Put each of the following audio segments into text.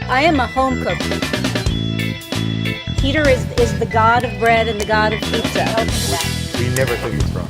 I am a home cook. Peter is the god of bread and the god of pizza. We never took it wrong.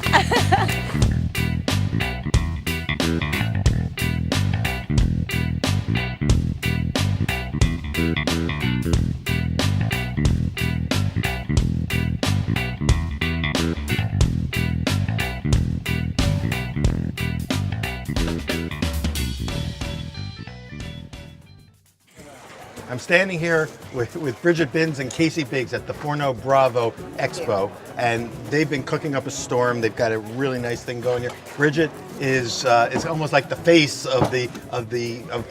I'm standing here with Bridget Binns and Casey Biggs at the Forno Bravo Expo, and they've been cooking up a storm. They've got a really nice thing going here. Bridget is almost like the face of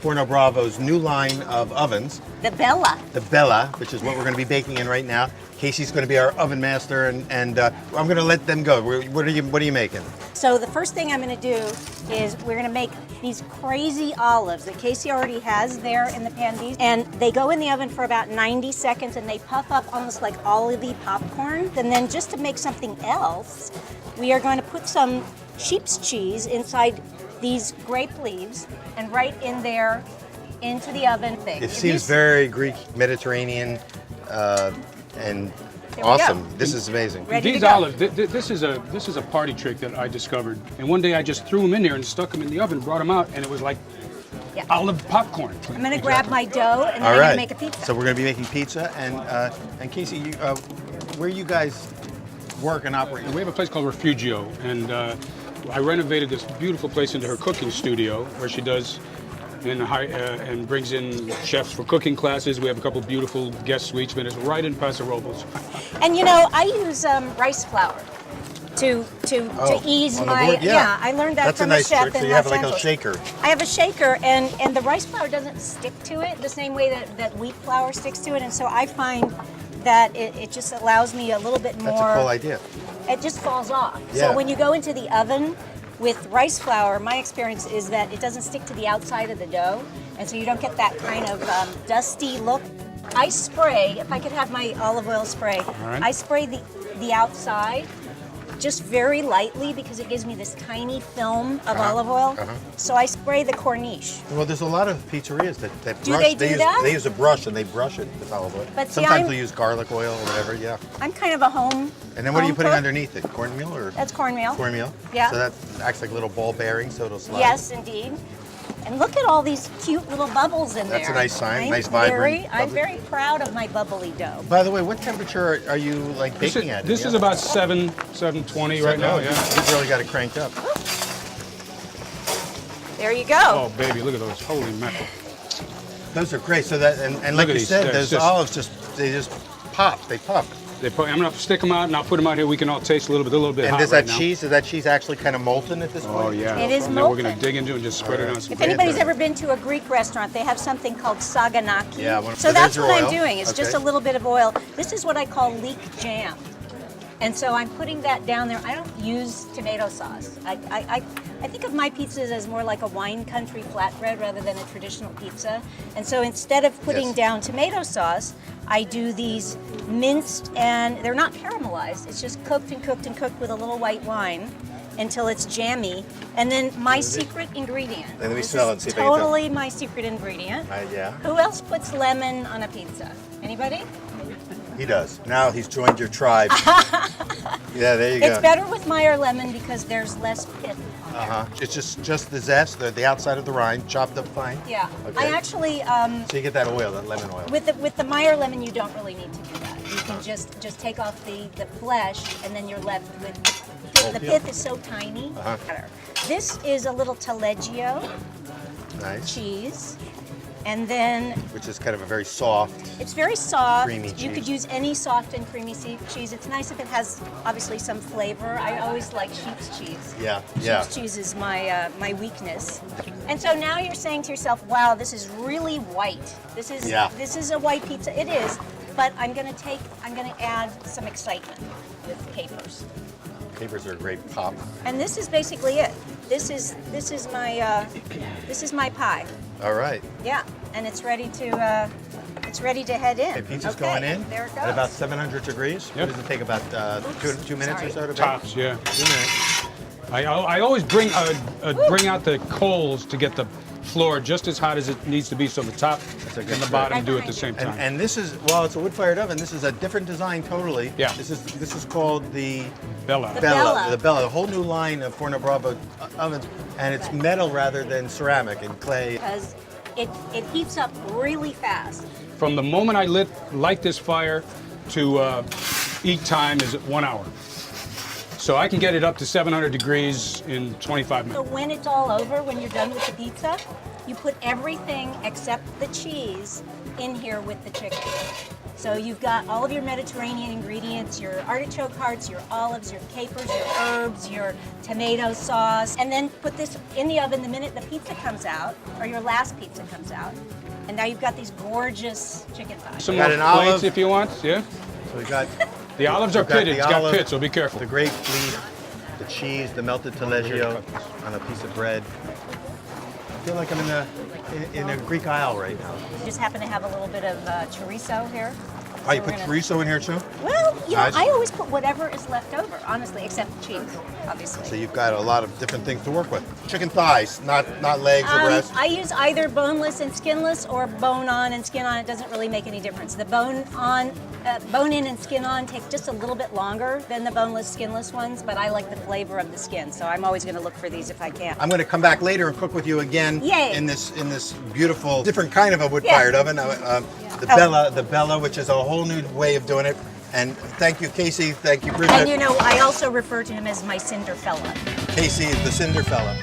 Forno Bravo's new line of ovens. The Bella. The Bella, which is what we're going to be baking in right now. Casey's going to be our oven master, and I'm going to let them go. What are you making? So the first thing I'm going to do is we're going to make these crazy olives that Casey already has there in the pan. And they go in the oven for about 90 seconds and they puff up almost like olivey popcorn. And then just to make something else, we are going to put some sheep's cheese inside these grape leaves and right in there into the oven thing. It seems very Greek Mediterranean and awesome. This is amazing. These olives, this is a party trick that I discovered. And one day I just threw them in there and stuck them in the oven, brought them out, and it was like olive popcorn. I'm going to grab my dough and then I'm going to make a pizza. So we're going to be making pizza. And Casey, where you guys work and operate? We have a place called Refugio, and I renovated this beautiful place into her cooking studio where she does and brings in chefs for cooking classes. We have a couple beautiful guest suites, but it's right in Paso Robles. And you know, I use rice flour to ease my I learned that from a chef in Los Angeles. So you have like a shaker. I have a shaker, and the rice flour doesn't stick to it the same way that wheat flour sticks to it, and so I find that it just allows me a little bit more. That's a cool idea. It just falls off. Yeah. So when you go into the oven with rice flour, my experience is that it doesn't stick to the outside of the dough, and so you don't get that kind of dusty look. I spray, if I could have my olive oil spray, I spray the outside just very lightly because it gives me this tiny film of olive oil. So I spray the corniche. Well, there's a lot of pizzerias that do brush. They do that? They use a brush and they brush it with olive oil. But see, sometimes they use garlic oil or whatever. Yeah. I'm kind of a home. And then what are you putting cook. Underneath it? Cornmeal or? That's cornmeal. Cornmeal. Yeah. So that acts like little ball bearings, so it'll slide. Yes, indeed. And look at all these cute little bubbles in there. That's a nice sign, nice vibrant. I'm very proud of my bubbly dough. By the way, what temperature are you like baking at? This is about 720 right now. Yeah. You've really got it cranked up. There you go. Oh baby, look at those! Holy mackerel! Those are great. So that and like you said, those olives just pop. They pop. I'm gonna stick them out and I'll put them out here. We can all taste a little bit. They're a little bit hot is right that now. cheese? Is that cheese actually kind of molten at this point? Oh yeah. It is and molten. then we're gonna dig into it and just spread it on some. If anybody's ever been to a Greek restaurant, they have something called saganaki. Yeah. So that's what I'm doing. It's just a little bit of oil. This is what I call leek jam. And so I'm putting that down there. I don't use tomato sauce. I think of my pizzas as more like a wine country flatbread rather than a traditional pizza. And so instead of putting down tomato sauce, I do these minced, and they're not caramelized. It's just cooked and cooked and cooked with a little white wine until it's jammy. And then my secret ingredient. Let me smell it and see if I can totally my secret ingredient. Yeah. Who else puts lemon on a pizza? Anybody? He does. Now he's joined your tribe. Yeah, there you go. It's better with Meyer lemon because there's less pith on there. It's just the zest, the outside of the rind, chopped up fine. Yeah. Okay. I actually so you get that oil, that lemon oil. with the Meyer lemon, you don't really need to do that. You can just take off the flesh, and then you're left with the pith is so tiny. This is a little taleggio cheese. And then, which is kind of a very soft. It's very soft. Creamy cheese. You could use any soft and creamy cheese. It's nice if it has obviously some flavor. I always like sheep's cheese. Yeah. Sheep's cheese is my weakness. And so now you're saying to yourself, "Wow, this is really white. This is a white pizza." It is, but I'm gonna add some excitement with capers. Capers are a great pop. And this is basically it. This is my pie. All right. Yeah, and it's ready to head in. Okay, pizza's going in. There it goes. At about 700 degrees. Yep. What does it take? About 2 minutes or so to bake? Tops, yeah. 2 minutes. I always bring out the coals to get the floor just as hot as it needs to be, so the top a and good the trick. bottom do at the same time. And this is, well, it's a wood-fired oven. This is a different design totally. Yeah. This is called the Bella. Bella. The Bella, a whole new line of Forno Bravo ovens, and it's metal rather than ceramic and clay. Because it heats up really fast. From the moment I light this fire to eat time is 1 hour. So I can get it up to 700 degrees in 25 So minutes. when it's all over, when you're done with the pizza, you put everything except the cheese in here with the chicken. So you've got all of your Mediterranean ingredients, your artichoke hearts, your olives, your capers, your herbs, your tomato sauce, and then put this in the oven the minute the pizza comes out, or your last pizza comes out. And now you've got these gorgeous chicken thighs. Some Got more an olive. plates if you want, yeah? So we got The olives are We've got pitted, the it's got olive, pits, so be careful. the grape leaf, the cheese, the melted taleggio on a piece of bread. I feel like I'm in a Greek Isle right now. We just happen to have a little bit of chorizo here. Oh, you So put we're gonna- chorizo in here too? Well, you know, Nice. I always put whatever is left over, honestly, except cheese, obviously. So you've got a lot of different things to work with. Chicken thighs, not legs or breasts. I use either boneless and skinless or bone on and skin on. It doesn't really make any difference. The bone in and skin on take just a little bit longer than the boneless, skinless ones, but I like the flavor of the skin, so I'm always going to look for these if I can. I'm going to come back later and cook with you again Yay. in this beautiful, different kind of a wood-fired oven. The Bella, which is a whole new way of doing it. And thank you, Casey. Thank you, Bridget. And you know, I also refer to him as my cinder fella. Casey is the cinder fella.